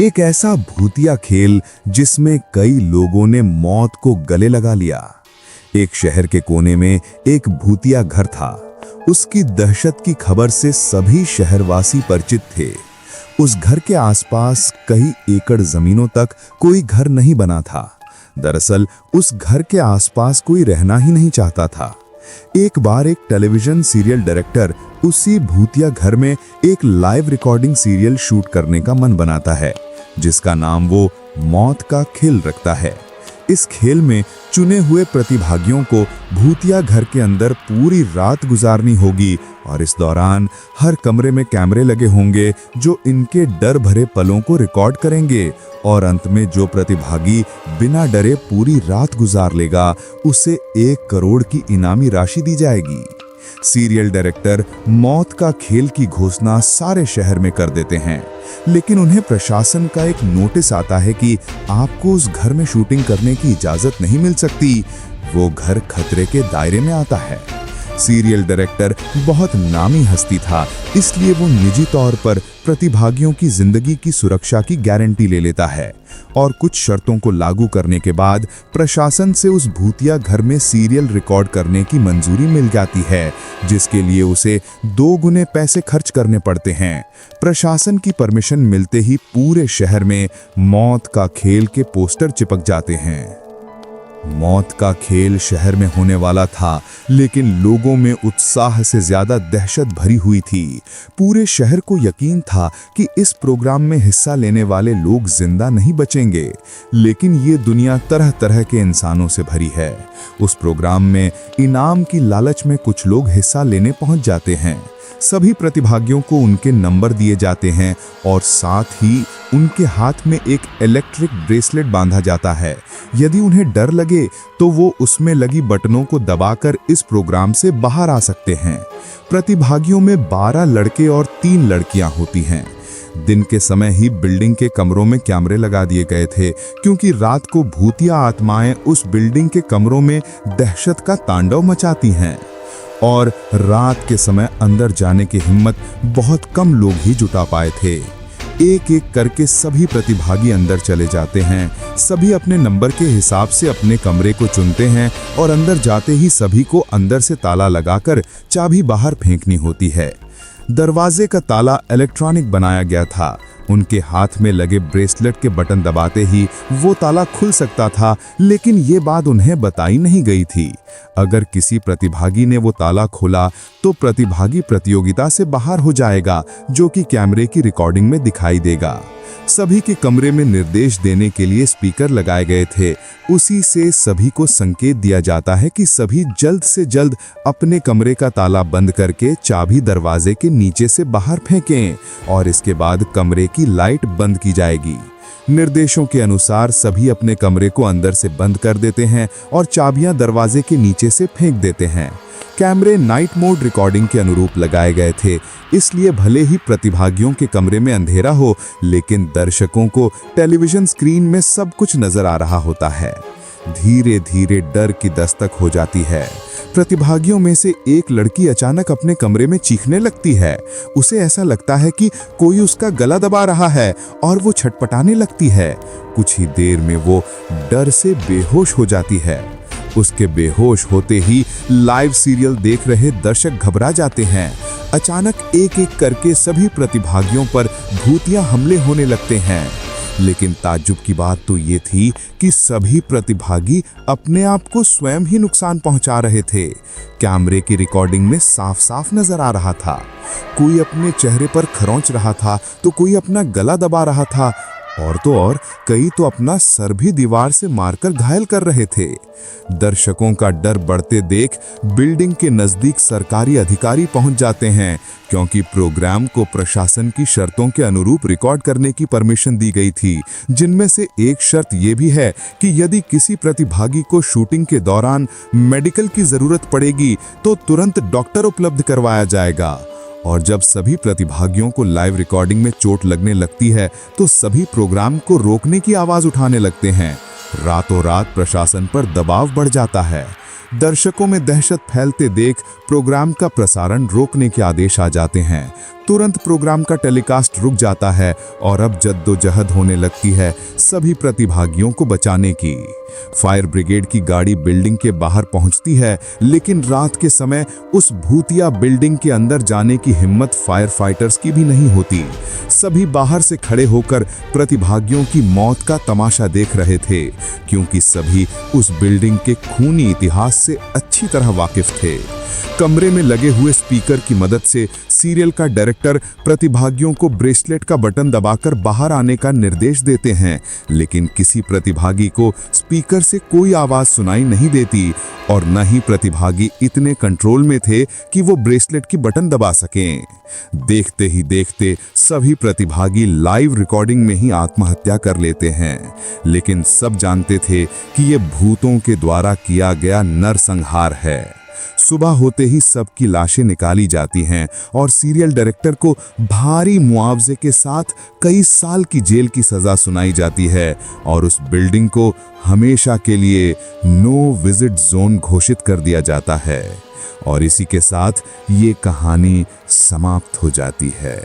एक ऐसा भूतिया खेल जिसमें कई लोगों ने मौत को गले लगा लिया। एक शहर के कोने में एक भूतिया घर था। उसकी दहशत की खबर से सभी शहरवासी परिचित थे। उस घर के आसपास कई एकड़ जमीनों तक कोई घर नहीं बना था। दरअसल उस घर के आसपास कोई रहना ही नहीं चाहता था। एक बार एक टेलीविजन सीरियल डायरेक्टर उसी भूतिया घर में एक लाइव रिकॉर्डिंग सीरियल शूट करने का मन बनाता है, जिसका नाम वो मौत का खेल रखता है। इस खेल में चुने हुए प्रतिभागियों को भूतिया घर के अंदर पूरी रात गुजारनी होगी और इस दौरान हर कमरे में कैमरे लगे होंगे जो इनके डर भरे पलों को रिकॉर्ड करेंगे और अंत में जो प्रतिभागी बिना डरे पूरी रात गुजार लेगा उसे 1 करोड़ की इनामी राशि दी जाएगी। सीरियल डायरेक्टर मौत का खेल की घोषणा सारे शहर में कर देते हैं, लेकिन उन्हें प्रशासन का एक नोटिस आता है कि आपको उस घर में शूटिंग करने की इजाजत नहीं मिल सकती। वो घर खतरे के दायरे में आता है। सीरियल डायरेक्टर बहुत नामी हस्ती था, इसलिए वो निजी तौर पर प्रतिभागियों की जिंदगी की सुरक्षा की गारंटी ले लेता है और कुछ शर्तों को लागू करने के बाद प्रशासन से उस भूतिया घर में सीरियल रिकॉर्ड करने की मंजूरी मिल जाती है, जिसके लिए उसे 2 गुने पैसे खर्च करने पड़ते हैं। प्रशासन की परमिशन मिलते ही पूरे शहर में मौत का खेल के पोस्टर चिपक जाते हैं। मौत का खेल शहर में होने वाला था, लेकिन लोगों में उत्साह से ज्यादा दहशत भरी हुई थी। पूरे शहर को यकीन था कि इस प्रोग्राम में हिस्सा लेने वाले लोग जिंदा नहीं बचेंगे, लेकिन ये दुनिया तरह तरह के इंसानों से भरी है। उस प्रोग्राम में इनाम की लालच में कुछ लोग हिस्सा लेने पहुंच जाते हैं। सभी प्रतिभागियों को उनके नंबर दिए जाते हैं और साथ ही उनके हाथ में एक इलेक्ट्रिक ब्रेसलेट बांधा जाता है। यदि उन्हें डर लगे तो वो उसमें लगी बटनों को दबाकर इस प्रोग्राम से बाहर आ सकते हैं। प्रतिभागियों में 12 लड़के और 3 लड़कियां होती हैं। दिन के समय ही बिल्डिंग के कमरों में कैमरे लगा दिए गए थे, क्योंकि रात को भूतिया आत्माएं उस बिल्डिंग के कमरों में दहशत का तांडव मचाती हैं और रात के समय अंदर जाने की हिम्मत बहुत कम लोग ही जुटा पाए थे। एक एक करके सभी प्रतिभागी अंदर चले जाते हैं। सभी अपने नंबर के हिसाब से अपने कमरे को चुनते हैं और अंदर जाते ही सभी को अंदर से ताला लगाकर चाबी बाहर फेंकनी होती है। दरवाजे का ताला इलेक्ट्रॉनिक बनाया गया था। उनके हाथ में लगे ब्रेसलेट के बटन दबाते ही वो ताला खुल सकता था, लेकिन ये बात उन्हें बताई नहीं गई थी। अगर किसी प्रतिभागी ने वो ताला खोला तो प्रतिभागी प्रतियोगिता से बाहर हो जाएगा, जो कि कैमरे की रिकॉर्डिंग में दिखाई देगा। सभी के कमरे में निर्देश देने के लिए स्पीकर लगाए गए थे। उसी से सभी को संकेत दिया जाता है कि सभी जल्द से जल्द अपने कमरे का ताला बंद करके चाबी दरवाजे के नीचे से बाहर फेंकें और इसके बाद कमरे की लाइट बंद की जाएगी। निर्देशों के अनुसार सभी अपने कमरे को अंदर से बंद कर देते हैं और चाबियां दरवाजे के नीचे से फेंक देते हैं। कैमरे नाइट मोड रिकॉर्डिंग के अनुरूप लगाए गए थे, इसलिए भले ही प्रतिभागियों के कमरे में अंधेरा हो, लेकिन दर्शकों को टेलीविजन स्क्रीन में सब कुछ नजर आ रहा होता है। धीरे धीरे डर की दस्तक हो जाती है। प्रतिभागियों में से एक लड़की अचानक अपने कमरे में चीखने लगती है। उसे ऐसा लगता है कि कोई उसका गला दबा रहा है और वो छटपटाने लगती है। कुछ ही देर में वो डर से बेहोश हो जाती है। उसके बेहोश होते ही लाइव सीरियल देख रहे दर्शक घबरा जाते हैं। अचानक एक एक करके सभी प्रतिभागियों पर भूतिया हमले होने लगते हैं, लेकिन ताज्जुब की बात तो ये थी कि सभी प्रतिभागी अपने आप को स्वयं ही नुकसान पहुंचा रहे थे। कैमरे की रिकॉर्डिंग में साफ साफ नजर आ रहा था। कोई अपने चेहरे पर खरोंच रहा था तो कोई अपना गला दबा रहा था और तो और कई तो अपना सर भी दीवार से मारकर घायल कर रहे थे। दर्शकों का डर बढ़ते देख बिल्डिंग के नजदीक सरकारी अधिकारी पहुंच जाते हैं, क्योंकि प्रोग्राम को प्रशासन की शर्तों के अनुरूप रिकॉर्ड करने की परमिशन दी गई थी, जिनमें से एक शर्त यह भी है कि यदि किसी प्रतिभागी को शूटिंग के दौरान मेडिकल की जरूरत पड़ेगी तो तुरंत डॉक्टर उपलब्ध करवाया जाएगा। और जब सभी प्रतिभागियों को लाइव रिकॉर्डिंग में चोट लगने लगती है तो सभी प्रोग्राम को रोकने की आवाज उठाने लगते हैं। रातों रात प्रशासन पर दबाव बढ़ जाता है। दर्शकों में दहशत फैलते देख प्रोग्राम का प्रसारण रोकने के आदेश आ जाते हैं। तुरंत प्रोग्राम का टेलीकास्ट रुक जाता है और अब जद्दोजहद होने लगती है सभी प्रतिभागियों को बचाने की। फायर ब्रिगेड की गाड़ी बिल्डिंग के बाहर पहुंचती है, लेकिन रात के समय उस भूतिया बिल्डिंग के अंदर जाने की हिम्मत फायर फाइटर्स की भी नहीं होती। सभी बाहर से खड़े होकर प्रतिभागियों की मौत का तमाशा देख रहे थे, क्योंकि सभी उस बिल्डिंग के खूनी इतिहास से अच्छी तरह वाकिफ थे। कमरे में लगे हुए स्पीकर की मदद से सीरियल का डायरेक्टर प्रतिभागियों को ब्रेसलेट का बटन दबाकर बाहर आने का निर्देश देते हैं, लेकिन किसी प्रतिभागी को स्पीकर से कोई आवाज सुनाई नहीं देती और न ही प्रतिभागी इतने कंट्रोल में थे कि वो ब्रेसलेट की बटन दबा सकें। देखते ही देखते सभी प्रतिभागी लाइव रिकॉर्डिंग में ही आत्महत्या कर लेते हैं, लेकिन सब जानते थे कि ये भूतों के द्वारा किया गया नरसंहार है। सुबह होते ही सबकी लाशें निकाली जाती हैं और सीरियल डायरेक्टर को भारी मुआवजे के साथ कई साल की जेल की सजा सुनाई जाती है और उस बिल्डिंग को हमेशा के लिए नो विजिट जोन घोषित कर दिया जाता है। और इसी के साथ ये कहानी समाप्त हो जाती है।